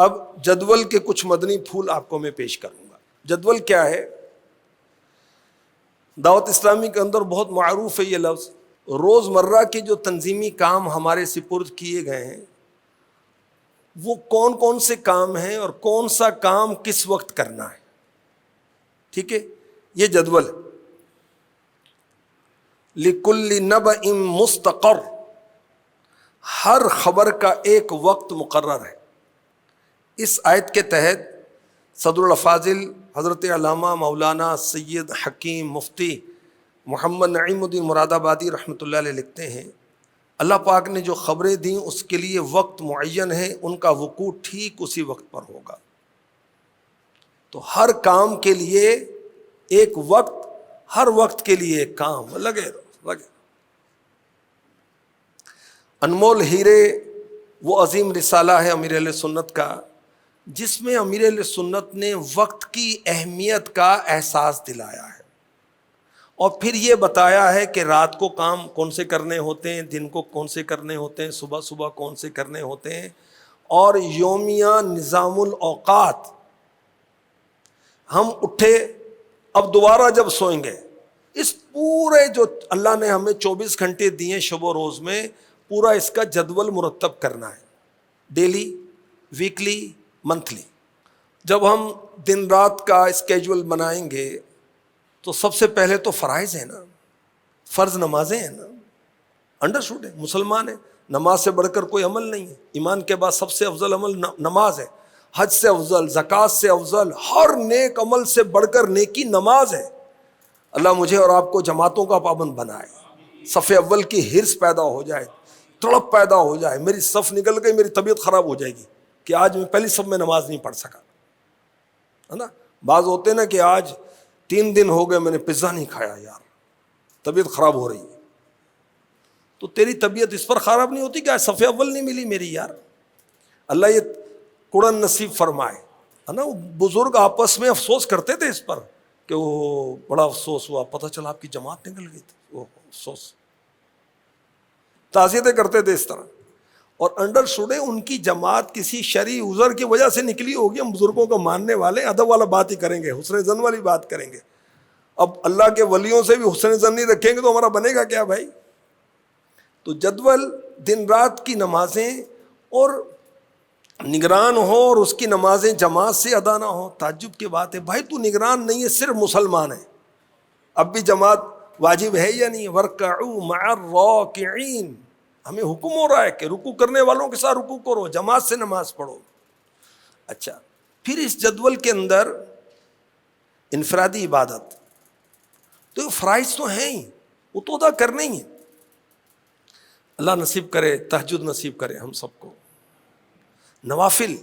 اب جدول کے کچھ مدنی پھول آپ کو میں پیش کروں گا۔ جدول کیا ہے؟ دعوت اسلامی کے اندر بہت معروف ہے یہ لفظ۔ روز مرہ کے جو تنظیمی کام ہمارے سپرد کیے گئے ہیں وہ کون کون سے کام ہیں اور کون سا کام کس وقت کرنا ہے، ٹھیک ہے؟ یہ جدول ہے۔ لِكُلِّ نَبَإٍ مُسْتَقَرٌ، ہر خبر کا ایک وقت مقرر ہے۔ اس آیت کے تحت صدر الافاضل حضرت علامہ مولانا سید حکیم مفتی محمد نعیم الدین مراد آبادی رحمۃ اللہ علیہ لکھتے ہیں، اللہ پاک نے جو خبریں دیں اس کے لیے وقت معین ہے، ان کا وقوع ٹھیک اسی وقت پر ہوگا۔ تو ہر کام کے لیے ایک وقت، ہر وقت کے لیے ایک کام، لگے انمول ہیرے وہ عظیم رسالہ ہے امیر اہل سنت کا، جس میں امیر اہل سنت نے وقت کی اہمیت کا احساس دلایا ہے، اور پھر یہ بتایا ہے کہ رات کو کام کون سے کرنے ہوتے ہیں، دن کو کون سے کرنے ہوتے ہیں، صبح صبح کون سے کرنے ہوتے ہیں، اور یومیہ نظام الاوقات۔ ہم اٹھے، اب دوبارہ جب سوئیں گے، اس پورے جو اللہ نے ہمیں 24 گھنٹے دیے شب و روز میں، پورا اس کا جدول مرتب کرنا ہے، ڈیلی، ویکلی، منتھلی۔ جب ہم دن رات کا اسکیجول بنائیں گے تو سب سے پہلے تو فرائض ہیں نا، فرض نمازیں ہیں نا، انڈرسٹوڈ ہے، مسلمان ہے، نماز سے بڑھ کر کوئی عمل نہیں ہے، ایمان کے بعد سب سے افضل عمل نماز ہے، حج سے افضل، زکوٰۃ سے افضل، ہر نیک عمل سے بڑھ کر نیکی نماز ہے۔ اللہ مجھے اور آپ کو جماعتوں کا پابند بنائے، صف اول کی حرص پیدا ہو جائے، تڑپ پیدا ہو جائے، میری صف نکل گئی، میری طبیعت خراب ہو جائے گی کہ آج میں پہلی صف میں نماز نہیں پڑھ سکا، ہے نا؟ بعض ہوتے ہیں نا کہ آج 3 دن ہو گئے میں نے پیزا نہیں کھایا، یار طبیعت خراب ہو رہی ہے۔ تو تیری طبیعت اس پر خراب نہیں ہوتی کہ آج صف اول نہیں ملی میری، یار اللہ یہ قرآن نصیب فرمائے، ہے نا؟ وہ بزرگ آپس میں افسوس کرتے تھے اس پر کہ وہ بڑا افسوس ہوا، پتہ چلا آپ کی جماعت نکل گئی تھی، وہ افسوس، تعزیتیں کرتے تھے اس طرح۔ اور انڈرسٹوڈ ہے ان کی جماعت کسی شرعی عذر کی وجہ سے نکلی ہوگی، ہم بزرگوں کو ماننے والے ادب والا بات ہی کریں گے، حسن ظن والی بات کریں گے۔ اب اللہ کے ولیوں سے بھی حسن ظن نہیں رکھیں گے تو ہمارا بنے گا کیا بھائی؟ تو جدول، دن رات کی نمازیں، اور نگران ہو اور اس کی نمازیں جماعت سے ادا نہ ہو، تعجب کی بات ہے بھائی، تو نگران نہیں ہے، صرف مسلمان ہے، اب بھی جماعت واجب ہے یا نہیں؟ وَارْكَعُوا مَعَ الرَّاكِعِينَ، ہمیں حکم ہو رہا ہے کہ رکوع کرنے والوں کے ساتھ رکوع کرو، جماعت سے نماز پڑھو۔ اچھا، پھر اس جدول کے اندر انفرادی عبادت، تو فرائض تو ہیں ہی، وہ تو ادا کرنے ہی ہیں۔ اللہ نصیب کرے، تہجد نصیب کرے ہم سب کو۔ نوافل،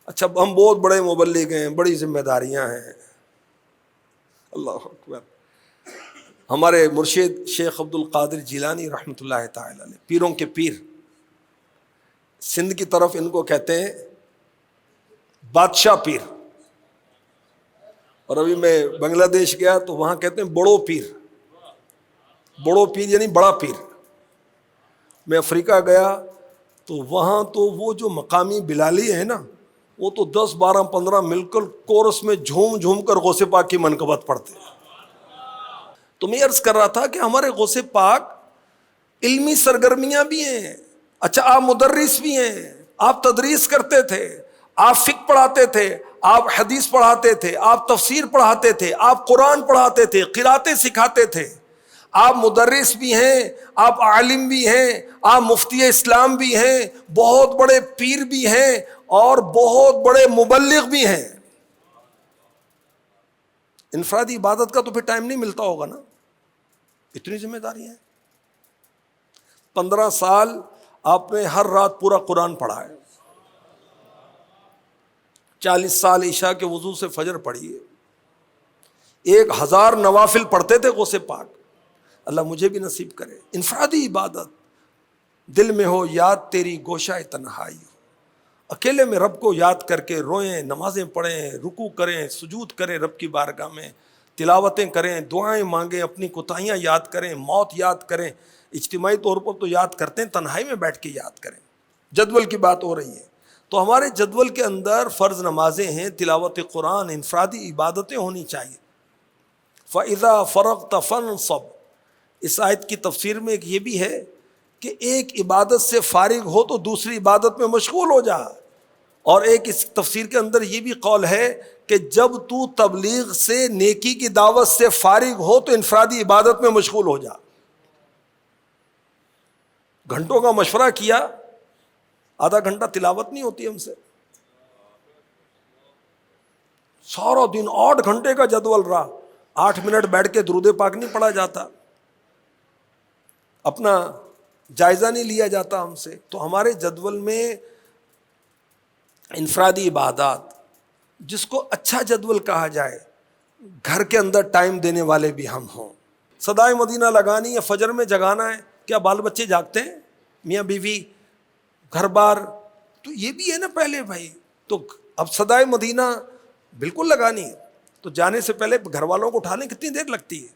اچھا ہم بہت بڑے مبلغ ہیں، بڑی ذمہ داریاں ہیں، اللہ اکبر۔ ہمارے مرشد شیخ عبد القادر جیلانی رحمۃ اللہ تعالی علیہ، پیروں کے پیر، سندھ کی طرف ان کو کہتے ہیں بادشاہ پیر، اور ابھی میں بنگلہ دیش گیا تو وہاں کہتے ہیں بڑو پیر، بڑو پیر یعنی بڑا پیر۔ میں افریقہ گیا تو وہاں تو وہ جو مقامی بلالی ہیں نا، وہ تو 10 12 15 مل کر کورس میں جھوم جھوم کر غوث پاک کی منقبت پڑھتے ہیں۔ تو میں عرض کر رہا تھا کہ ہمارے غوث پاک علمی سرگرمیاں بھی ہیں، اچھا آپ مدرس بھی ہیں، آپ تدریس کرتے تھے، آپ فقہ پڑھاتے تھے، آپ حدیث پڑھاتے تھے، آپ تفسیر پڑھاتے تھے، آپ قرآن پڑھاتے تھے، قراتیں سکھاتے تھے، آپ مدرس بھی ہیں، آپ عالم بھی ہیں، آپ مفتی اسلام بھی ہیں، بہت بڑے پیر بھی ہیں، اور بہت بڑے مبلغ بھی ہیں۔ انفرادی عبادت کا تو پھر ٹائم نہیں ملتا ہوگا نا، اتنی ذمہ داری ہے۔ 15 سال آپ نے ہر رات پورا قرآن پڑھا ہے، 40 سال عشاء کے وضو سے فجر پڑھی ہے، 1000 نوافل پڑھتے تھے غوث پاک۔ اللہ مجھے بھی نصیب کرے انفرادی عبادت، دل میں ہو یاد تیری گوشہ تنہائی ہو، اکیلے میں رب کو یاد کر کے روئیں، نمازیں پڑھیں، رکوع کریں، سجود کریں رب کی بارگاہ میں، تلاوتیں کریں، دعائیں مانگیں، اپنی کوتاہیاں یاد کریں، موت یاد کریں۔ اجتماعی طور پر تو یاد کرتے ہیں، تنہائی میں بیٹھ کے یاد کریں۔ جدول کی بات ہو رہی ہے، تو ہمارے جدول کے اندر فرض نمازیں ہیں، تلاوت قرآن، انفرادی عبادتیں ہونی چاہیے۔ فَإِذَا فَرَغْتَ فَانْصَبْ، اس آیت کی تفسیر میں ایک یہ بھی ہے کہ ایک عبادت سے فارغ ہو تو دوسری عبادت میں مشغول ہو جا، اور ایک اس تفسیر کے اندر یہ بھی قول ہے کہ جب تو تبلیغ سے، نیکی کی دعوت سے فارغ ہو تو انفرادی عبادت میں مشغول ہو جا۔ گھنٹوں کا مشورہ کیا، آدھا گھنٹہ تلاوت نہیں ہوتی ہم سے، سارا دن 8 گھنٹے کا جدول رہا، 8 منٹ بیٹھ کے درود پاک نہیں پڑھا جاتا، اپنا جائزہ نہیں لیا جاتا ہم سے۔ تو ہمارے جدول میں انفرادی عبادات، جس کو اچھا جدول کہا جائے، گھر کے اندر ٹائم دینے والے بھی ہم ہوں۔ صدائے مدینہ لگانی ہے، فجر میں جگانا ہے، کیا بال بچے جاگتے ہیں؟ میاں بیوی، گھر بار، تو یہ بھی ہے نا پہلے بھائی۔ تو اب صدائے مدینہ بالکل لگانی ہے، تو جانے سے پہلے گھر والوں کو اٹھانے کتنی دیر لگتی ہے؟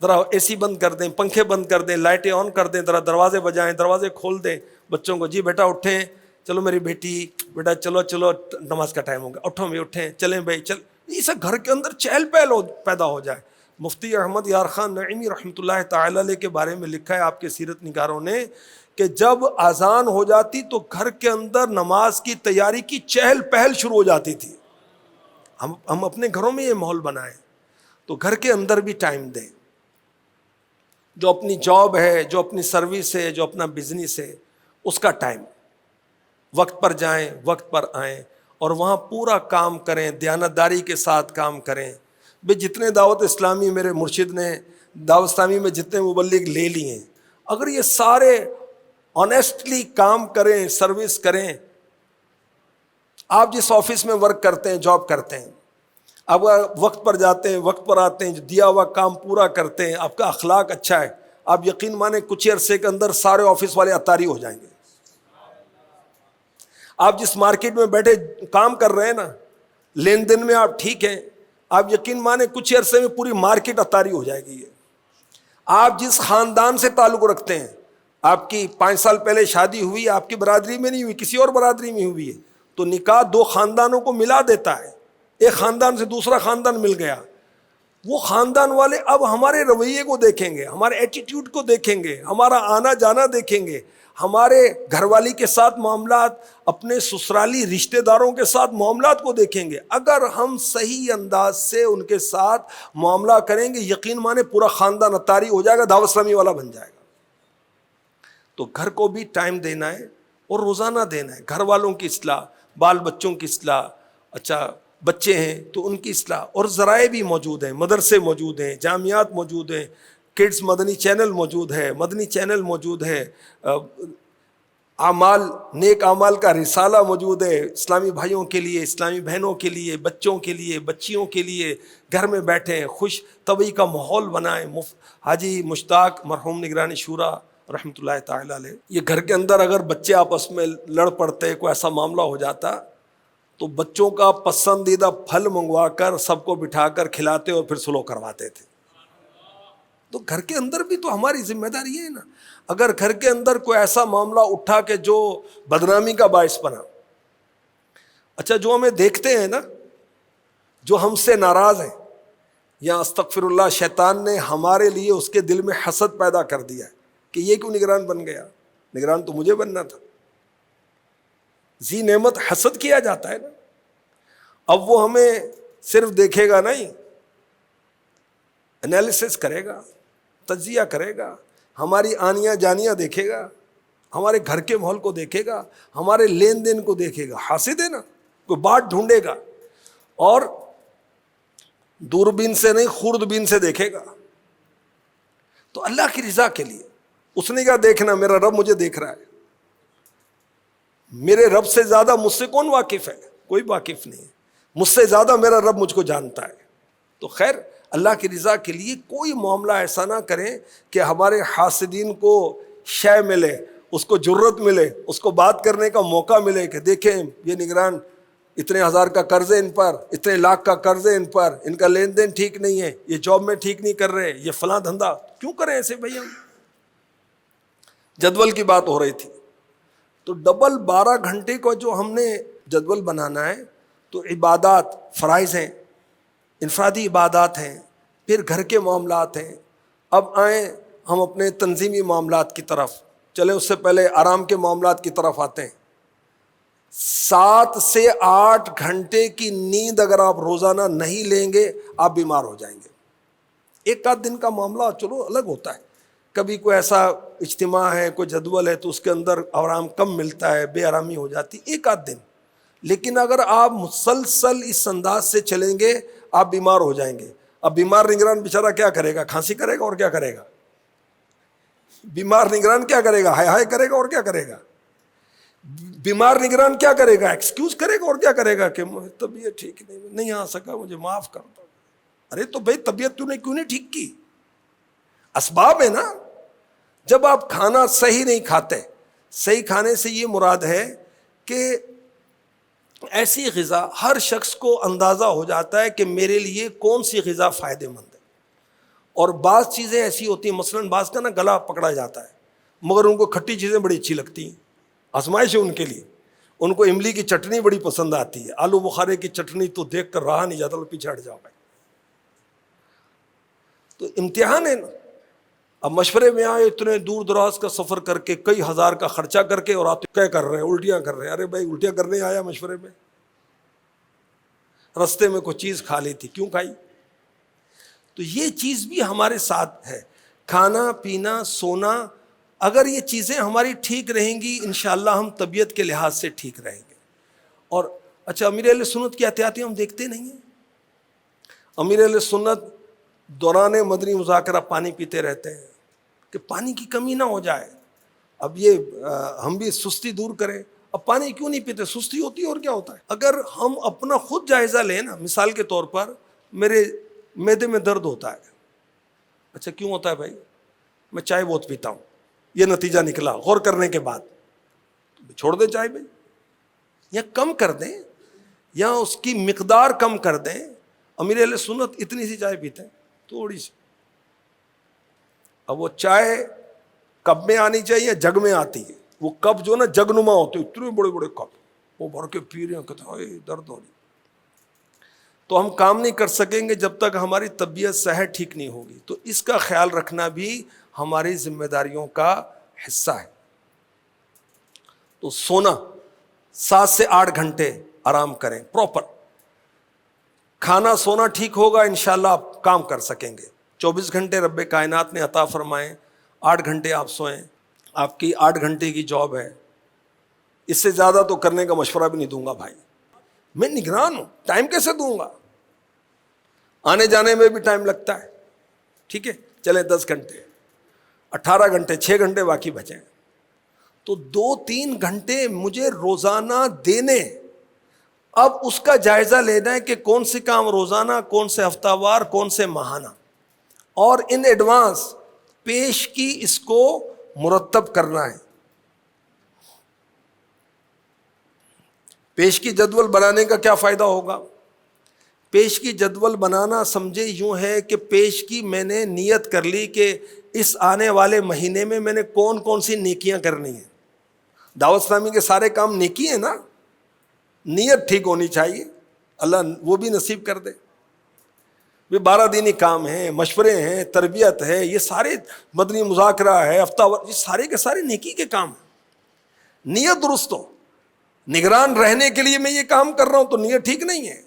ذرا اے سی بند کر دیں، پنکھے بند کر دیں، لائٹیں آن کر دیں، ذرا دروازے بجائیں، دروازے کھول دیں بچوں کو، جی بیٹا اٹھیں، چلو میری بیٹی، بیٹا چلو چلو نماز کا ٹائم ہو گیا، اٹھو بھی، اٹھیں، چلیں بھائی چل، اسے گھر کے اندر چہل پہل پیدا ہو جائے۔ مفتی احمد یار خان نعیمی رحمۃ اللہ تعالی علیہ کے بارے میں لکھا ہے آپ کے سیرت نگاروں نے کہ جب اذان ہو جاتی تو گھر کے اندر نماز کی تیاری کی چہل پہل شروع ہو جاتی تھی۔ ہم اپنے گھروں میں یہ ماحول بنائیں، تو گھر کے اندر بھی ٹائم دیں۔ جو اپنی جاب ہے، جو اپنی سروس ہے، جو اپنا بزنس ہے، اس کا ٹائم، وقت پر جائیں، وقت پر آئیں، اور وہاں پورا کام کریں، دیانتداری کے ساتھ کام کریں۔ بھئی جتنے دعوت اسلامی میرے مرشد نے، دعوت اسلامی میں جتنے مبلغ لے لیے ہیں، اگر یہ سارے آنیسٹلی کام کریں، سروس کریں، آپ جس آفس میں ورک کرتے ہیں، جاب کرتے ہیں، اب وقت پر جاتے ہیں، وقت پر آتے ہیں، دیا ہوا کام پورا کرتے ہیں، آپ کا اخلاق اچھا ہے، آپ یقین مانیں کچھ ہی عرصے کے اندر سارے آفس والے اطاری ہو جائیں گے۔ آپ جس مارکیٹ میں بیٹھے کام کر رہے ہیں نا، لین دین میں آپ ٹھیک ہیں، آپ یقین مانیں کچھ ہی عرصے میں پوری مارکیٹ اطاری ہو جائے گی۔ آپ جس خاندان سے تعلق رکھتے ہیں، آپ کی 5 سال پہلے شادی ہوئی، آپ کی برادری میں نہیں ہوئی، کسی اور برادری میں ہوئی ہے، تو نکاح 2 خاندانوں کو ملا دیتا ہے، ایک خاندان سے دوسرا خاندان مل گیا، وہ خاندان والے اب ہمارے رویے کو دیکھیں گے، ہمارے ایٹیٹیوڈ کو دیکھیں گے، ہمارا آنا جانا دیکھیں گے، ہمارے گھر والی کے ساتھ معاملات، اپنے سسرالی رشتہ داروں کے ساتھ معاملات کو دیکھیں گے۔ اگر ہم صحیح انداز سے ان کے ساتھ معاملہ کریں گے، یقین مانے پورا خاندان اطاری ہو جائے گا، دعوت اسلامی والا بن جائے گا۔ تو گھر کو بھی ٹائم دینا ہے، اور روزانہ دینا ہے، گھر والوں کی اصلاح، بال بچوں کی اصلاح، اچھا بچے ہیں تو ان کی اصلاح، اور ذرائع بھی موجود ہیں، مدرسے موجود ہیں، جامعات موجود ہیں، کڈز مدنی چینل موجود ہے، مدنی چینل موجود ہے، اعمال، نیک اعمال کا رسالہ موجود ہے، اسلامی بھائیوں کے لیے، اسلامی بہنوں کے لیے، بچوں کے لیے، بچیوں کے لیے۔ گھر میں بیٹھیں، خوش طبعی کا ماحول بنائیں۔ حاجی مشتاق مرحوم نگرانی شورا رحمۃ اللہ تعالی علیہ، یہ گھر کے اندر اگر بچے آپس میں لڑ پڑتے، کوئی ایسا معاملہ ہو جاتا، تو بچوں کا پسندیدہ پھل منگوا کر سب کو بٹھا کر کھلاتے اور پھر سلو کرواتے تھے۔ تو گھر کے اندر بھی تو ہماری ذمہ داری ہے نا۔ اگر گھر کے اندر کوئی ایسا معاملہ اٹھا کہ جو بدنامی کا باعث بنا، اچھا جو ہمیں دیکھتے ہیں نا، جو ہم سے ناراض ہیں، یا استغفر اللہ شیطان نے ہمارے لیے اس کے دل میں حسد پیدا کر دیا ہے کہ یہ کیوں نگران بن گیا، نگران تو مجھے بننا تھا۔ ذی نعمت حسد کیا جاتا ہے نا۔ اب وہ ہمیں صرف دیکھے گا نہیں، انالیسس کرے گا، تجزیہ کرے گا، ہماری آنیاں جانیاں دیکھے گا، ہمارے گھر کے ماحول کو دیکھے گا، ہمارے لین دین کو دیکھے گا، حاسد ہے نا، کوئی بات ڈھونڈے گا، اور دوربین سے نہیں خوردبین سے دیکھے گا۔ تو اللہ کی رضا کے لیے اس نے کیا دیکھنا، میرا رب مجھے دیکھ رہا ہے، میرے رب سے زیادہ مجھ سے کون واقف ہے؟ کوئی واقف نہیں ہے، مجھ سے زیادہ میرا رب مجھ کو جانتا ہے۔ تو خیر، اللہ کی رضا کے لیے کوئی معاملہ ایسا نہ کریں کہ ہمارے حاسدین کو شے ملے، اس کو جرت ملے، اس کو بات کرنے کا موقع ملے کہ دیکھیں یہ نگران، اتنے ہزار کا قرض ہے ان پر، اتنے لاکھ کا قرض ہے ان پر، ان کا لین دین ٹھیک نہیں ہے، یہ جاب میں ٹھیک نہیں کر رہے، یہ فلاں دھندا کیوں کریں ایسے بھائی؟ ہم جدول کی بات ہو رہی تھی، تو ڈبل 12 گھنٹے کو جو ہم نے جدول بنانا ہے، تو عبادات فرائض ہیں، انفرادی عبادات ہیں، پھر گھر کے معاملات ہیں. اب آئیں ہم اپنے تنظیمی معاملات کی طرف چلیں. اس سے پہلے آرام کے معاملات کی طرف آتے ہیں. 7 سے 8 گھنٹے کی نیند اگر آپ روزانہ نہیں لیں گے آپ بیمار ہو جائیں گے. ایک آدھ دن کا معاملہ چلو الگ ہوتا ہے، کبھی کوئی ایسا اجتماع ہے، کوئی جدول ہے تو اس کے اندر آرام کم ملتا ہے، بے آرامی ہو جاتی، ایک آدھ دن. لیکن اگر آپ مسلسل اس انداز سے چلیں گے آپ بیمار ہو جائیں گے. اب بیمار نگران بیچارہ کیا کرے گا؟ کھانسی کرے گا اور کیا کرے گا؟ بیمار نگران کیا کرے گا؟ ہائے ہائے کرے گا اور کیا کرے گا؟ بیمار نگران کیا کرے گا؟ ایکسکیوز کرے گا اور کیا کرے گا کہ طبیعت ٹھیک نہیں آ سکا، مجھے معاف کر دو. ارے تو بھائی طبیعت تو نے کیوں نہیں ٹھیک کی؟ اسباب ہے نا. جب آپ کھانا صحیح نہیں کھاتے، صحیح کھانے سے یہ مراد ہے کہ ایسی غذا ہر شخص کو اندازہ ہو جاتا ہے کہ میرے لیے کون سی غذا فائدہ مند ہے. اور بعض چیزیں ایسی ہوتی ہیں، مثلا بعض کا نا گلا پکڑا جاتا ہے مگر ان کو کھٹی چیزیں بڑی اچھی لگتی ہیں، آزمائش ہے ان کے لیے. ان کو املی کی چٹنی بڑی پسند آتی ہے، آلو بخارے کی چٹنی تو دیکھ کر رہا نہیں جاتا، تو پیچھے ہٹ جاؤ بھائی. تو امتحان ہے نا. اب مشورے میں آئے اتنے دور دراز کا سفر کر کے، کئی ہزار کا خرچہ کر کے، اور آپ کیا کر رہے ہیں؟ الٹیاں کر رہے ہیں. ارے بھائی الٹیاں کرنے آیا مشورے میں؟ رستے میں کوئی چیز کھا لی تھی، کیوں کھائی؟ تو یہ چیز بھی ہمارے ساتھ ہے. کھانا پینا سونا، اگر یہ چیزیں ہماری ٹھیک رہیں گی انشاءاللہ ہم طبیعت کے لحاظ سے ٹھیک رہیں گے. اور اچھا، امیر اہل سنت کی احتیاطی ہم دیکھتے نہیں ہیں. امیر اہل سنت دوران مدنی مذاکرہ پانی پیتے رہتے ہیں کہ پانی کی کمی نہ ہو جائے. اب یہ ہم بھی سستی دور کریں. اب پانی کیوں نہیں پیتے؟ سستی ہوتی ہے اور کیا ہوتا ہے. اگر ہم اپنا خود جائزہ لیں نا، مثال کے طور پر میرے معدے میں درد ہوتا ہے. اچھا کیوں ہوتا ہے بھائی؟ میں چائے بہت پیتا ہوں، یہ نتیجہ نکلا غور کرنے کے بعد. چھوڑ دیں چائے بھائی، یا کم کر دیں، یا اس کی مقدار کم کر دیں. امیر اہل سنت اتنی سی چائے پیتے ہیں، تھوڑی سی. اب وہ چائے کپ میں آنی چاہیے، جگ میں آتی ہے. وہ کپ جو نا جگ نما ہوتے، اتنے بڑے بڑے کپ، وہ بھر کے پی رہے ہیں، کہتے ہیں درد ہو رہی. تو ہم کام نہیں کر سکیں گے جب تک ہماری طبیعت صحت ٹھیک نہیں ہوگی. تو اس کا خیال رکھنا بھی ہماری ذمہ داریوں کا حصہ ہے. تو سونا 7 سے 8 گھنٹے آرام کریں پراپر. کھانا سونا ٹھیک ہوگا انشاءاللہ آپ کام کر سکیں گے. 24 گھنٹے رب کائنات نے عطا فرمائیں، 8 گھنٹے آپ سوئیں. آپ کی 8 گھنٹے کی جاب ہے، اس سے زیادہ تو کرنے کا مشورہ بھی نہیں دوں گا بھائی. میں نگران ہوں، ٹائم کیسے دوں گا؟ آنے جانے میں بھی ٹائم لگتا ہے. ٹھیک ہے چلیں 10 گھنٹے، 18 گھنٹے، 6 گھنٹے باقی بچیں. تو 2-3 گھنٹے مجھے روزانہ دینے. اب اس کا جائزہ لینا ہے کہ کون سے کام روزانہ، کون سے ہفتہ وار، کون سے ماہانہ، اور ان ایڈوانس پیش کی اس کو مرتب کرنا ہے. پیش کی جدول بنانے کا کیا فائدہ ہوگا؟ پیش کی جدول بنانا سمجھے یوں ہے کہ پیش کی میں نے نیت کر لی کہ اس آنے والے مہینے میں نے کون کون سی نیکیاں کرنی ہیں. دعوت اسلامی کے سارے کام نیکی ہیں نا. نیت ٹھیک ہونی چاہیے، اللہ وہ بھی نصیب کر دے. یہ 12 دینی کام ہیں، مشورے ہیں، تربیت ہے، یہ سارے مدنی مذاکرہ ہے، ہفتہ وار، یہ سارے کے سارے نیکی کے کام ہیں. نیت درست ہو. نگران رہنے کے لیے میں یہ کام کر رہا ہوں تو نیت ٹھیک نہیں ہے.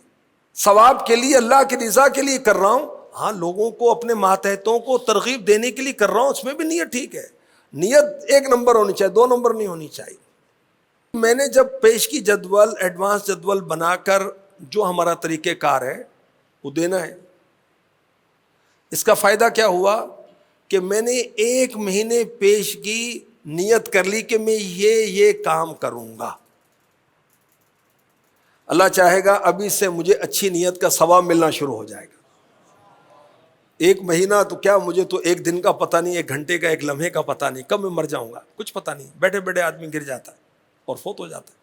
ثواب کے لیے، اللہ کی رضا کے لیے کر رہا ہوں، ہاں لوگوں کو، اپنے ماتحتوں کو ترغیب دینے کے لیے کر رہا ہوں، اس میں بھی نیت ٹھیک ہے. نیت 1 نمبر ہونی چاہیے، 2 نمبر نہیں ہونی چاہیے. میں نے جب پیش کی جدول، ایڈوانس جدول بنا کر جو ہمارا طریقہ کار ہے وہ دینا ہے. اس کا فائدہ کیا ہوا کہ میں نے 1 مہینے پیش کی نیت کر لی کہ میں یہ کام کروں گا. اللہ چاہے گا ابھی سے مجھے اچھی نیت کا ثواب ملنا شروع ہو جائے گا. 1 مہینہ تو کیا، مجھے تو 1 دن کا پتہ نہیں، 1 گھنٹے کا، 1 لمحے کا پتہ نہیں، کب میں مر جاؤں گا کچھ پتہ نہیں. بیٹھے بیٹھے آدمی گر جاتا ہے اور فوت ہو جاتا ہے.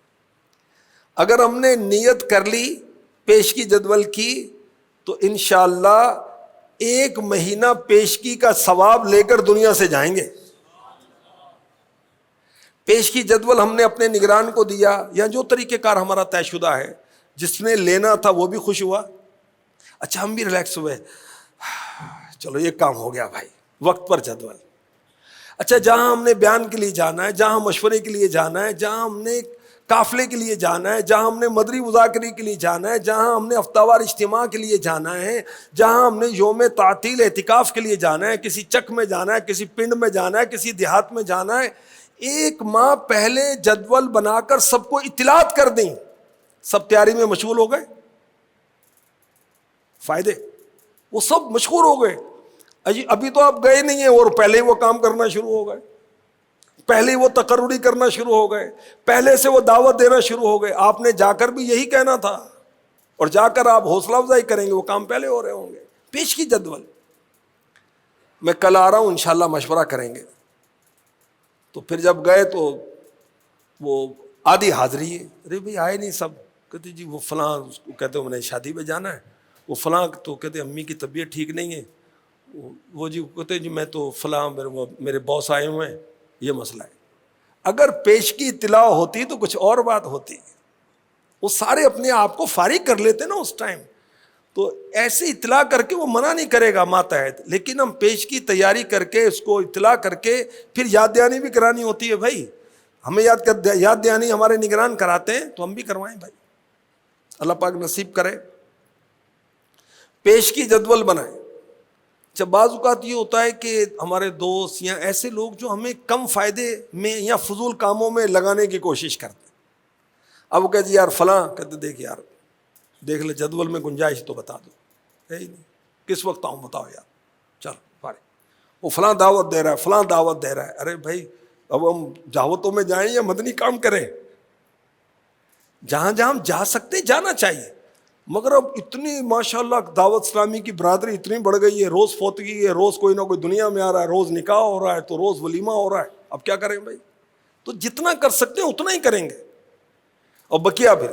اگر ہم نے نیت کر لی، پیش کی جدول کی، تو انشاءاللہ 1 مہینہ پیشگی کا ثواب لے کر دنیا سے جائیں گے. پیش کی جدول ہم نے اپنے نگران کو دیا یا جو طریقہ کار ہمارا طے شدہ ہے، جس نے لینا تھا وہ بھی خوش ہوا، اچھا ہم بھی ریلیکس ہوئے، چلو یہ کام ہو گیا بھائی، وقت پر جدول۔ اچھا جہاں ہم نے بیان کے لیے جانا ہے، جہاں مشورے کے لیے جانا ہے، جہاں ہم نے قافلے کے لیے جانا ہے، جہاں ہم نے مدری مذاکرے کے لیے جانا ہے، جہاں ہم نے ہفتہ وار اجتماع کے لیے جانا ہے، جہاں ہم نے یوم تعطیل اعتکاف کے لیے جانا ہے، کسی چک میں جانا ہے، کسی پنڈ میں جانا ہے، کسی دیہات میں جانا ہے، 1 ماہ پہلے جدول بنا کر سب کو اطلاعات کر دیں، سب تیاری میں مشغول ہو گئے، فائدے وہ سب مشغول ہو گئے۔ ابھی تو آپ گئے نہیں ہیں اور پہلے ہی وہ کام کرنا شروع ہو گئے، پہلے ہی وہ تقرری کرنا شروع ہو گئے، پہلے سے وہ دعوت دینا شروع ہو گئے۔ آپ نے جا کر بھی یہی کہنا تھا، اور جا کر آپ حوصلہ افزائی کریں گے، وہ کام پہلے ہو رہے ہوں گے۔ پیش کی جدول، میں کل آ رہا ہوں انشاءاللہ مشورہ کریں گے۔ تو پھر جب گئے تو وہ آدھی حاضری ہے، ارے بھائی آئے نہیں سب، کہتے جی وہ فلاں، اس کو کہتے میں نے شادی پہ جانا ہے، وہ فلاں تو کہتے امی کی طبیعت ٹھیک نہیں ہے، وہ جی کہتے جی میں تو فلاں میرے باس آئے ہوئے ہیں، یہ مسئلہ ہے۔ اگر پیش کی اطلاع ہوتی تو کچھ اور بات ہوتی، وہ سارے اپنے آپ کو فارغ کر لیتے نا اس ٹائم، تو ایسے اطلاع کر کے وہ منع نہیں کرے گا ماتحت، لیکن ہم پیش کی تیاری کر کے اس کو اطلاع کر کے پھر یاد دہانی بھی کرانی ہوتی ہے۔ بھائی ہمیں یاد دہانی ہمارے نگران کراتے ہیں تو ہم بھی کروائیں بھائی، اللہ پاک نصیب کرے۔ پیش کی جدول بنائیں۔ جب بعض اوقات یہ ہوتا ہے کہ ہمارے دوست یا ایسے لوگ جو ہمیں کم فائدے میں یا فضول کاموں میں لگانے کی کوشش کرتے ہیں، اب وہ کہتے یار فلاں، کہتے دیکھ یار دیکھ لے جدول میں گنجائش تو بتا دو، ہے ہی نہیں، کس وقت آؤں بتاؤ یار، چل فارغ، وہ فلاں دعوت دے رہا ہے، فلاں دعوت دے رہا ہے، ارے بھائی اب ہم دعوتوں میں جائیں یا مدنی کام کریں؟ جہاں جہاں ہم جا سکتے جانا چاہیے، مگر اب اتنی ماشاءاللہ دعوت اسلامی کی برادری اتنی بڑھ گئی ہے، روز فوتگی ہے، روز کوئی نہ کوئی دنیا میں آ رہا ہے، روز نکاح ہو رہا ہے، تو روز ولیمہ ہو رہا ہے، اب کیا کریں بھائی؟ تو جتنا کر سکتے ہیں اتنا ہی کریں گے، اور بقیہ پھر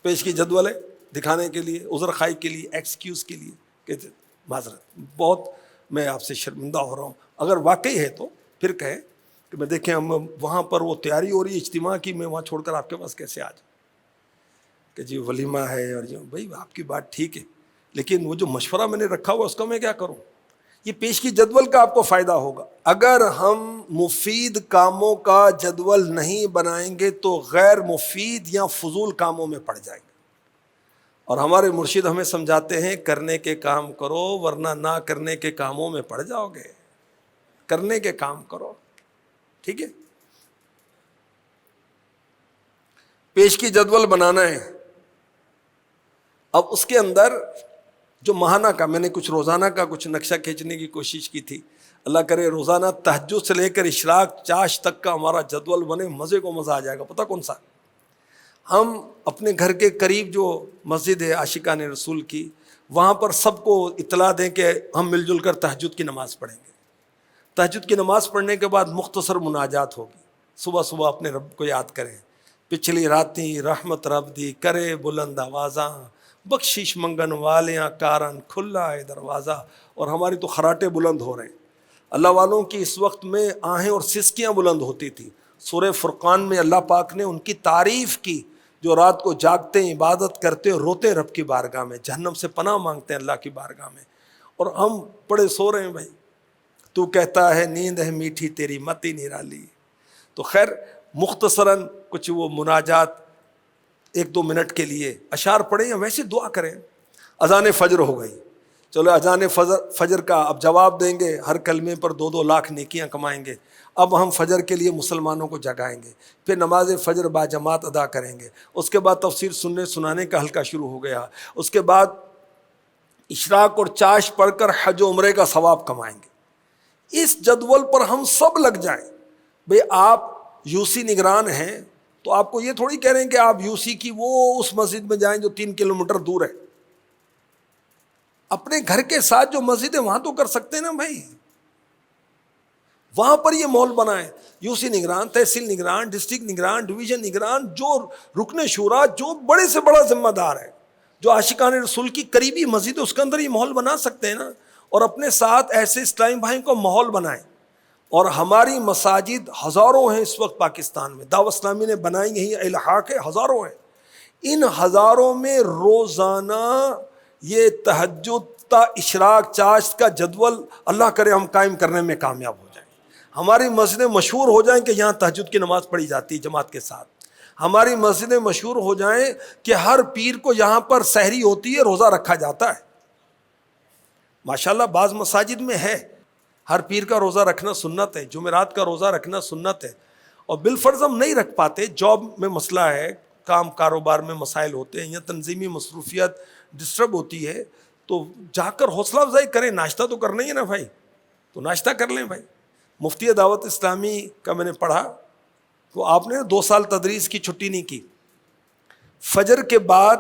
پیش کی جدول ہے دکھانے کے لیے، عذر خائی کے لیے، ایکسکیوز کے لیے، کہتے معذرت بہت میں آپ سے شرمندہ ہو رہا ہوں، اگر واقعی ہے تو پھر کہیں کہ میں دیکھیں ہم وہاں پر وہ تیاری ہو رہی ہے اجتماع کی، میں وہاں چھوڑ کر آپ کے پاس کیسے آ جاؤں کہ جی ولیمہ ہے، اور جو بھائی آپ کی بات ٹھیک ہے، لیکن وہ جو مشورہ میں نے رکھا ہوا اس کا میں کیا کروں؟ یہ پیش کی جدول کا آپ کو فائدہ ہوگا۔ اگر ہم مفید کاموں کا جدول نہیں بنائیں گے تو غیر مفید یا فضول کاموں میں پڑ جائیں گے، اور ہمارے مرشد ہمیں سمجھاتے ہیں کرنے کے کام کرو ورنہ نہ کرنے کے کاموں میں پڑ جاؤ گے، کرنے کے کام کرو، ٹھیک ہے؟ پیش کی جدول بنانا ہے۔ اب اس کے اندر جو ماہانہ کا، میں نے کچھ روزانہ کا کچھ نقشہ کھینچنے کی کوشش کی تھی، اللہ کرے روزانہ تہجد سے لے کر اشراق چاش تک کا ہمارا جدول بنے، مزے کو مزہ آ جائے گا۔ پتہ کون سا؟ ہم اپنے گھر کے قریب جو مسجد ہے عاشقان رسول کی، وہاں پر سب کو اطلاع دیں کہ ہم مل جل کر تہجد کی نماز پڑھیں گے۔ تہجد کی نماز پڑھنے کے بعد مختصر مناجات ہوگی، صبح صبح اپنے رب کو یاد کریں، پچھلی راتیں رحمت رب دی کرے بلند آوازاں، بخشش منگن والیاں کارن کھلا ہے دروازہ، اور ہماری تو خراٹے بلند ہو رہے ہیں۔ اللہ والوں کی اس وقت میں آہیں اور سسکیاں بلند ہوتی تھی۔ سورہ فرقان میں اللہ پاک نے ان کی تعریف کی جو رات کو جاگتے ہیں، عبادت کرتے ہیں، روتے رب کی بارگاہ میں، جہنم سے پناہ مانگتے ہیں اللہ کی بارگاہ میں، اور ہم پڑے سو رہے ہیں۔ بھائی تو کہتا ہے نیند ہے میٹھی تیری متی نرالی۔ تو خیر مختصراً کچھ وہ مناجات 1-2 منٹ کے لیے اشعار پڑھیں یا ویسے دعا کریں۔ اذان فجر ہو گئی، چلو اذان فجر کا اب جواب دیں گے، ہر کلمے پر 2-2 لاکھ نیکیاں کمائیں گے۔ اب ہم فجر کے لیے مسلمانوں کو جگائیں گے، پھر نماز فجر با جماعت ادا کریں گے، اس کے بعد تفسیر سننے سنانے کا حلقہ شروع ہو گیا، اس کے بعد اشراق اور چاش پڑھ کر حج و عمرے کا ثواب کمائیں گے۔ اس جدول پر ہم سب لگ جائیں۔ بھئی آپ یو سی نگران ہیں تو آپ کو یہ تھوڑی کہہ رہے ہیں کہ آپ یو سی کی وہ اس مسجد میں جائیں جو 3 کلومیٹر دور ہے، اپنے گھر کے ساتھ جو مسجد ہے وہاں تو کر سکتے ہیں نا بھائی، وہاں پر یہ ماحول بنائیں۔ یو سی نگران، تحصیل نگران، ڈسٹرکٹ نگران، ڈویژن نگران، جو رکن شورا، جو بڑے سے بڑا ذمہ دار ہے، جو عاشقان رسول کی قریبی مسجد ہے، اس کے اندر یہ ماحول بنا سکتے ہیں نا، اور اپنے ساتھ ایسے اسلامی بھائیوں کو ماحول بنائیں۔ اور ہماری مساجد ہزاروں ہیں اس وقت پاکستان میں، دعوت اسلامی نے بنائی یہی الحاق ہے، ہزاروں ہیں. ان ہزاروں میں روزانہ یہ تہجد تا اشراق چاشت کا جدول اللہ کرے ہم قائم کرنے میں کامیاب ہو جائیں. ہماری مسجدیں مشہور ہو جائیں کہ یہاں تہجد کی نماز پڑھی جاتی ہے جماعت کے ساتھ. ہماری مسجدیں مشہور ہو جائیں کہ ہر پیر کو یہاں پر سحری ہوتی ہے، روزہ رکھا جاتا ہے. ماشاءاللہ بعض مساجد میں ہے، ہر پیر کا روزہ رکھنا سنت ہے، جمعرات کا روزہ رکھنا سنت ہے. اور بالفرض ہم نہیں رکھ پاتے، جاب میں مسئلہ ہے، کام کاروبار میں مسائل ہوتے ہیں یا تنظیمی مصروفیت ڈسٹرب ہوتی ہے، تو جا کر حوصلہ افزائی کریں. ناشتہ تو کرنا ہی ہے نا بھائی، تو ناشتہ کر لیں بھائی. مفتی دعوت اسلامی کا میں نے پڑھا، تو آپ نے 2 سال تدریس کی چھٹی نہیں کی. فجر کے بعد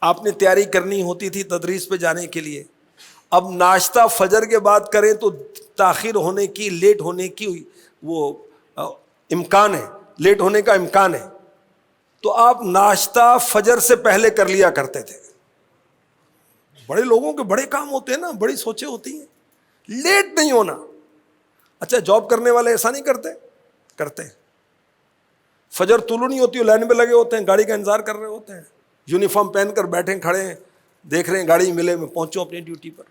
آپ نے تیاری کرنی ہوتی تھی تدریس پہ جانے کے لیے. اب ناشتہ فجر کے بعد کریں تو تاخیر ہونے کی، لیٹ ہونے کی وہ امکان ہے، لیٹ ہونے کا امکان ہے. تو آپ ناشتہ فجر سے پہلے کر لیا کرتے تھے. بڑے لوگوں کے بڑے کام ہوتے ہیں نا، بڑی سوچیں ہوتی ہیں، لیٹ نہیں ہونا. اچھا جاب کرنے والے ایسا نہیں کرتے؟ کرتے ہیں. فجر طلوع نہیں ہوتی، لائن پہ لگے ہوتے ہیں، گاڑی کا انتظار کر رہے ہوتے ہیں، یونیفارم پہن کر بیٹھے کھڑے ہیں، دیکھ رہے ہیں گاڑی ملے میں پہنچوں اپنی ڈیوٹی پر.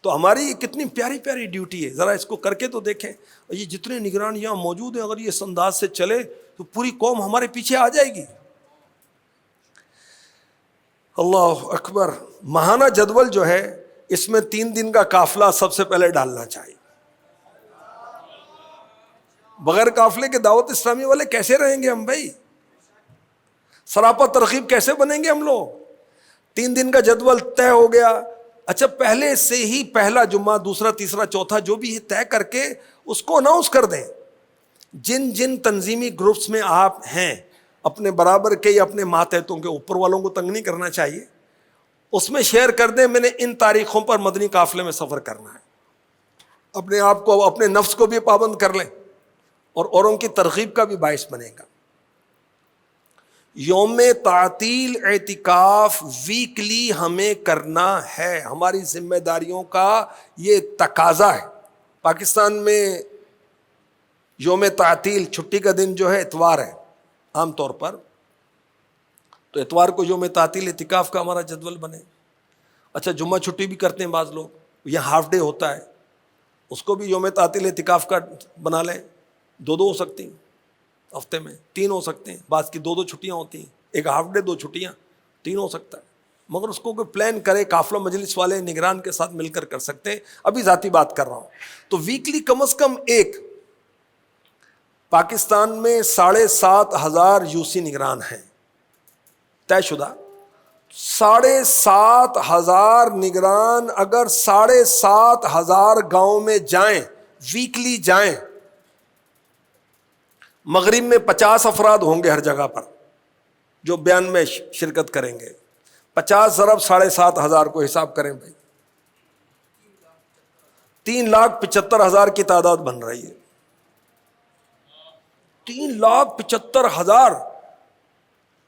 تو ہماری کتنی پیاری پیاری ڈیوٹی ہے، ذرا اس کو کر کے تو دیکھیں. اور یہ جتنے نگران یہاں موجود ہیں، اگر یہ اس انداز سے چلے تو پوری قوم ہمارے پیچھے آ جائے گی. اللہ اکبر. ماہانہ جدول جو ہے اس میں 3 دن کا قافلہ سب سے پہلے ڈالنا چاہیے. بغیر قافلے کے دعوت اسلامی والے کیسے رہیں گے ہم بھائی؟ سراپا ترغیب کیسے بنیں گے ہم لوگ؟ 3 دن کا جدول طے ہو گیا. اچھا پہلے سے ہی پہلا جمعہ، دوسرا، تیسرا، چوتھا جو بھی ہے طے کر کے اس کو اناؤنس کر دیں. جن جن تنظیمی گروپس میں آپ ہیں، اپنے برابر کے یا اپنے ماتحتوں کے، اوپر والوں کو تنگ نہیں کرنا چاہیے، اس میں شیئر کر دیں میں نے ان تاریخوں پر مدنی قافلے میں سفر کرنا ہے. اپنے آپ کو، اپنے نفس کو بھی پابند کر لیں اور اوروں کی ترغیب کا بھی باعث بنے گا. یوم تعطیل اعتکاف ویکلی ہمیں کرنا ہے، ہماری ذمہ داریوں کا یہ تقاضا ہے. پاکستان میں یوم تعطیل چھٹی کا دن جو ہے اتوار ہے عام طور پر، تو اتوار کو یوم تعطیل اعتکاف کا ہمارا جدول بنے. اچھا جمعہ چھٹی بھی کرتے ہیں بعض لوگ، یہ ہاف ڈے ہوتا ہے، اس کو بھی یوم تعطیل اعتکاف کا بنا لیں. 2 ہو سکتی ہیں ہفتے میں، 3 ہو سکتے ہیں، بعض کی 2 چھٹیاں ہوتی ہیں، ایک ہاف ڈے 2 چھٹیاں، 3 ہو سکتا ہے. مگر اس کو کوئی پلان کرے، قافلہ مجلس والے نگران کے ساتھ مل کر سکتے ہیں. ابھی ذاتی بات کر رہا ہوں. تو ویکلی کم از کم ایک. پاکستان میں 7,500 یوسی نگران ہیں طے شدہ. 7,500 نگران اگر 7,500 گاؤں میں جائیں، ویکلی جائیں، مغرب میں 50 افراد ہوں گے ہر جگہ پر جو بیان میں شرکت کریں گے. 50 ضرب 7,500 کو حساب کریں بھائی، 3,75,000 کی تعداد بن رہی ہے. 3,75,000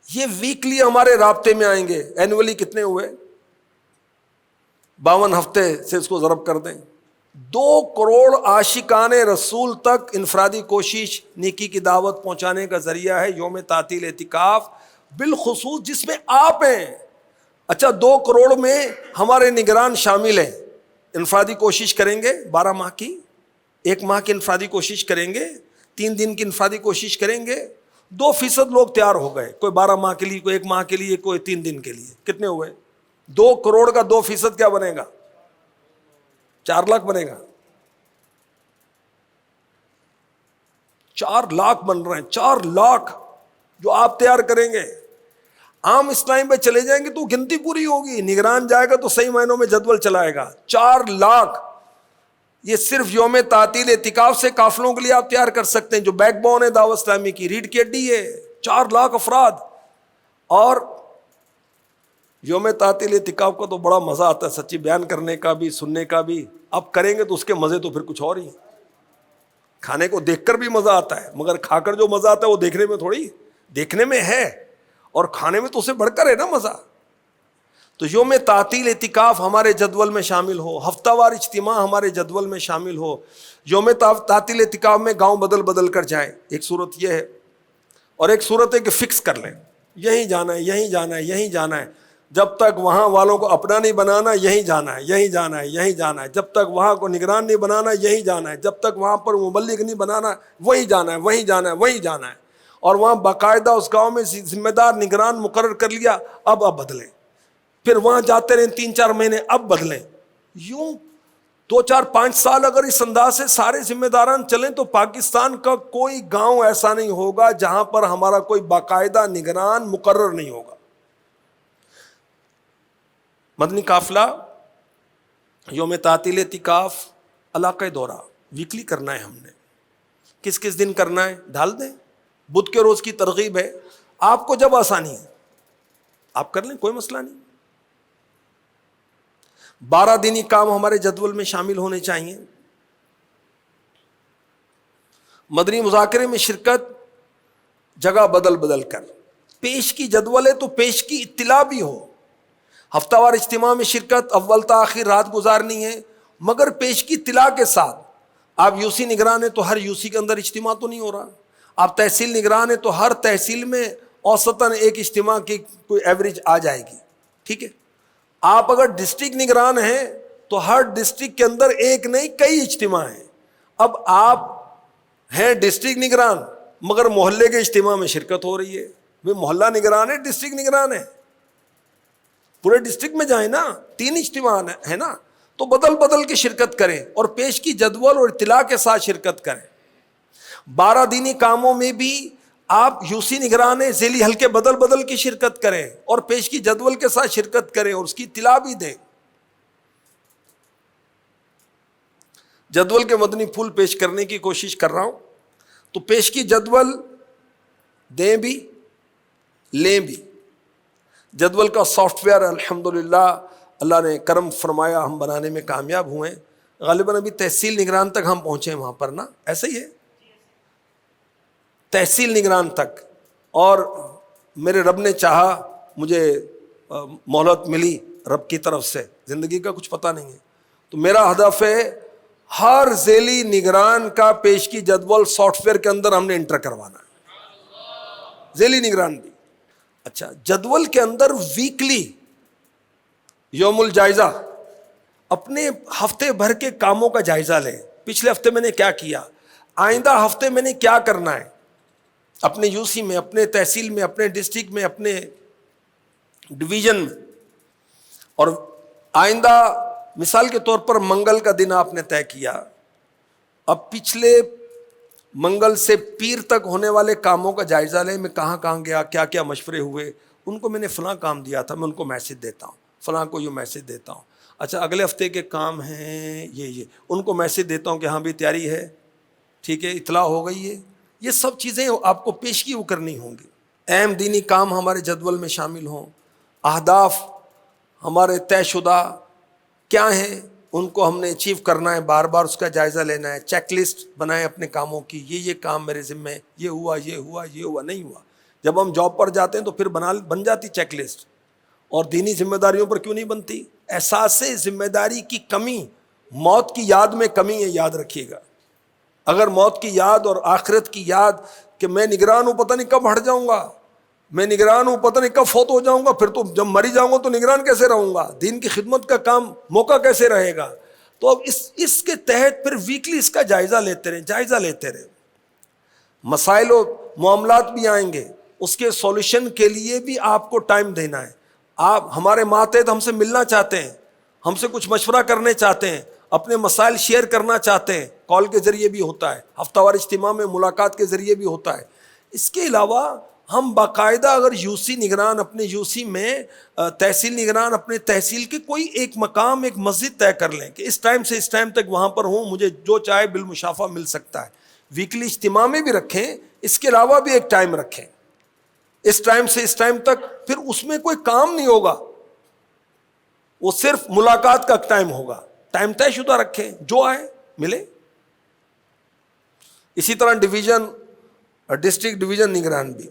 یہ ویکلی ہمارے رابطے میں آئیں گے. اینولی کتنے ہوئے؟ 52 ہفتے سے اس کو ضرب کر دیں. 2 کروڑ عاشقان رسول تک انفرادی کوشش نیکی کی دعوت پہنچانے کا ذریعہ ہے یوم تعطیل اعتکاف، بالخصوص جس میں آپ ہیں. اچھا 2 کروڑ میں ہمارے نگران شامل ہیں. انفرادی کوشش کریں گے 12 ماہ کی، 1 ماہ کی انفرادی کوشش کریں گے، 3 دن کی انفرادی کوشش کریں گے. 2% لوگ تیار ہو گئے، کوئی 12 ماہ کے لیے، کوئی 1 ماہ کے لیے، کوئی 3 دن کے لیے. کتنے ہوئے؟ 2 کروڑ کا 2% کیا بنے گا؟ 4 لاکھ بنے گا. 4 لاکھ بن رہے ہیں. 4 لاکھ جو آپ تیار کریں گے. عام اسلام پہ چلے جائیں گے تو گنتی پوری ہوگی، نگران جائے گا تو صحیح معنوں میں جدول چلائے گا. 4 لاکھ یہ صرف یوم تعطیل اعتکاف سے قافلوں کے لیے آپ تیار کر سکتے ہیں، جو بیک بون ہے دعوت اسلامی کی، ریڑھ کی ہڈی ہے. 4 لاکھ افراد. اور یوم تعطیل اعتکاف کا تو بڑا مزہ آتا ہے سچی، بیان کرنے کا بھی، سننے کا بھی. اب کریں گے تو اس کے مزے تو پھر کچھ اور ہی. کھانے کو دیکھ کر بھی مزہ آتا ہے، مگر کھا کر جو مزہ آتا ہے وہ دیکھنے میں تھوڑی، دیکھنے میں ہے اور کھانے میں تو اسے بڑھ کر ہے نا مزہ. تو یوم تعطیل اعتکاف ہمارے جدول میں شامل ہو، ہفتہ وار اجتماع ہمارے جدول میں شامل ہو۔ یوم تعطیل اعتکاف میں گاؤں بدل بدل کر جائیں، ایک صورت یہ ہے، اور ایک صورت ہے کہ فکس کر لیں، یہیں جانا ہے، یہیں جانا ہے، یہیں جانا ہے، جب تک وہاں والوں کو اپنا نہیں بنانا یہیں جانا ہے، یہیں جانا ہے، یہیں جانا ہے، جب تک وہاں کو نگران نہیں بنانا یہیں جانا ہے، جب تک وہاں پر مبلغ نہیں بنانا وہیں جانا ہے، وہیں جانا ہے، وہیں جانا ہے، اور وہاں باقاعدہ اس گاؤں میں ذمہ دار نگران مقرر کر لیا، اب بدلیں، پھر وہاں جاتے رہیں 3-4 مہینے، اب بدلیں، یوں 2-4-5 سال اگر اس انداز سے سارے ذمہ داران چلیں تو پاکستان کا کوئی گاؤں ایسا نہیں ہوگا جہاں پر ہمارا کوئی باقاعدہ نگران مقرر نہیں ہوگا۔ مدنی قافلہ یوم تعطیل اعتکاف علاقہ دورہ ویکلی کرنا ہے، ہم نے کس کس دن کرنا ہے ڈال دیں، بدھ کے روز کی ترغیب ہے، آپ کو جب آسانی ہے آپ کر لیں، کوئی مسئلہ نہیں۔ 12 دینی کام ہمارے جدول میں شامل ہونے چاہیے۔ مدنی مذاکرے میں شرکت جگہ بدل بدل کر، پیش کی جدول ہے تو پیش کی اطلاع بھی ہو، ہفتہ وار اجتماع میں شرکت اول تا آخر رات گزارنی ہے، مگر پیش کی اطلاع کے ساتھ۔ آپ یو سی نگران ہیں تو ہر یو سی کے اندر اجتماع تو نہیں ہو رہا، آپ تحصیل نگران ہیں تو ہر تحصیل میں اوسطاً ایک اجتماع کی کوئی ایوریج آ جائے گی، ٹھیک ہے۔ آپ اگر ڈسٹرکٹ نگران ہیں تو ہر ڈسٹرکٹ کے اندر ایک نہیں کئی اجتماع ہیں۔ اب آپ ہیں ڈسٹرکٹ نگران مگر محلے کے اجتماع میں شرکت ہو رہی ہے، وہ محلہ نگران ہے ڈسٹرکٹ نگران ہے، پورے ڈسٹرکٹ میں جائیں نا، 3 اجتماع ہے نا، تو بدل بدل کے شرکت کریں اور پیش کی جدول اور اطلاع کے ساتھ شرکت کریں۔ 12 دینی کاموں میں بھی آپ یو سی نگران ہیں، ذیلی حلقے بدل بدل کی شرکت کریں اور پیش کی جدول کے ساتھ شرکت کریں اور اس کی اطلاع بھی دیں۔ جدول کے مدنی پھول پیش کرنے کی کوشش کر رہا ہوں، تو پیش کی جدول دیں بھی لیں بھی۔ جدول کا سافٹ ویئر الحمدللہ اللہ نے کرم فرمایا، ہم بنانے میں کامیاب ہوئے، غالباً ابھی تحصیل نگران تک ہم پہنچے ہیں وہاں پر نا، ایسا ہی ہے تحصیل نگران تک، اور میرے رب نے چاہا، مجھے مہلت ملی رب کی طرف سے، زندگی کا کچھ پتہ نہیں ہے، تو میرا ہدف ہے ہر ذیلی نگران کا پیش کی جدول سافٹ ویئر کے اندر ہم نے انٹر کروانا ہے، ذیلی نگران بھی۔ اچھا، جدول کے اندر ویکلی یوم الجائزہ، اپنے ہفتے بھر کے کاموں کا جائزہ لیں، پچھلے ہفتے میں نے کیا کیا، آئندہ ہفتے میں نے کیا کرنا ہے، اپنے یو سی میں، اپنے تحصیل میں، اپنے ڈسٹرکٹ میں، اپنے ڈویژن میں۔ اور آئندہ مثال کے طور پر منگل کا دن آپ نے طے کیا، اب پچھلے منگل سے پیر تک ہونے والے کاموں کا جائزہ لیں، میں کہاں کہاں گیا، کیا کیا مشورے ہوئے، ان کو میں نے فلاں کام دیا تھا، میں ان کو میسج دیتا ہوں، فلاں کو یہ میسج دیتا ہوں، اچھا اگلے ہفتے کے کام ہیں یہ ان کو میسج دیتا ہوں کہ ہاں بھی تیاری ہے، ٹھیک ہے، اطلاع ہو گئی ہے۔ یہ سب چیزیں آپ کو پیشگی کرنی ہوں گی۔ اہم دینی کام ہمارے جدول میں شامل ہوں، اہداف ہمارے طے شدہ کیا ہیں، ان کو ہم نے اچیو کرنا ہے، بار بار اس کا جائزہ لینا ہے، چیک لسٹ بنائیں اپنے کاموں کی، یہ کام میرے ذمہ، یہ ہوا یہ ہوا یہ ہوا نہیں ہوا۔ جب ہم جاب پر جاتے ہیں تو پھر بن جاتی چیک لسٹ، اور دینی ذمہ داریوں پر کیوں نہیں بنتی؟ احساس ذمہ داری کی کمی موت کی یاد میں کمی ہے، یاد رکھیے گا۔ اگر موت کی یاد اور آخرت کی یاد کہ میں نگران ہوں، پتہ نہیں کب ہٹ جاؤں گا، میں نگران ہوں، پتہ نہیں کب فوت ہو جاؤں گا، پھر تو جب مری جاؤں گا تو نگران کیسے رہوں گا، دین کی خدمت کا کام موقع کیسے رہے گا؟ تو اب اس کے تحت پھر ویکلی اس کا جائزہ لیتے رہیں، مسائل و معاملات بھی آئیں گے، اس کے سولوشن کے لیے بھی آپ کو ٹائم دینا ہے۔ آپ ہمارے ماتحت ہم سے ملنا چاہتے ہیں، ہم سے کچھ مشورہ کرنے چاہتے ہیں، اپنے مسائل شیئر کرنا چاہتے ہیں، کال کے ذریعے بھی ہوتا ہے، ہفتہ وار اجتماع میں ملاقات کے ذریعے بھی ہوتا ہے۔ اس کے علاوہ ہم باقاعدہ اگر یو سی نگران اپنے یو سی میں، تحصیل نگران اپنے تحصیل کے کوئی ایک مقام، ایک مسجد طے کر لیں کہ اس ٹائم سے اس ٹائم تک وہاں پر ہوں، مجھے جو چاہے بالمشافہ مل سکتا ہے، ویکلی اجتماع میں بھی رکھیں، اس کے علاوہ بھی ایک ٹائم رکھیں، اس ٹائم سے اس ٹائم تک، پھر اس میں کوئی کام نہیں ہوگا، وہ صرف ملاقات کا ٹائم ہوگا، ٹائم طے شدہ رکھیں، جو آئے ملے۔ اسی طرح ڈویژن اور ڈسٹرکٹ ڈویژن نگران بھی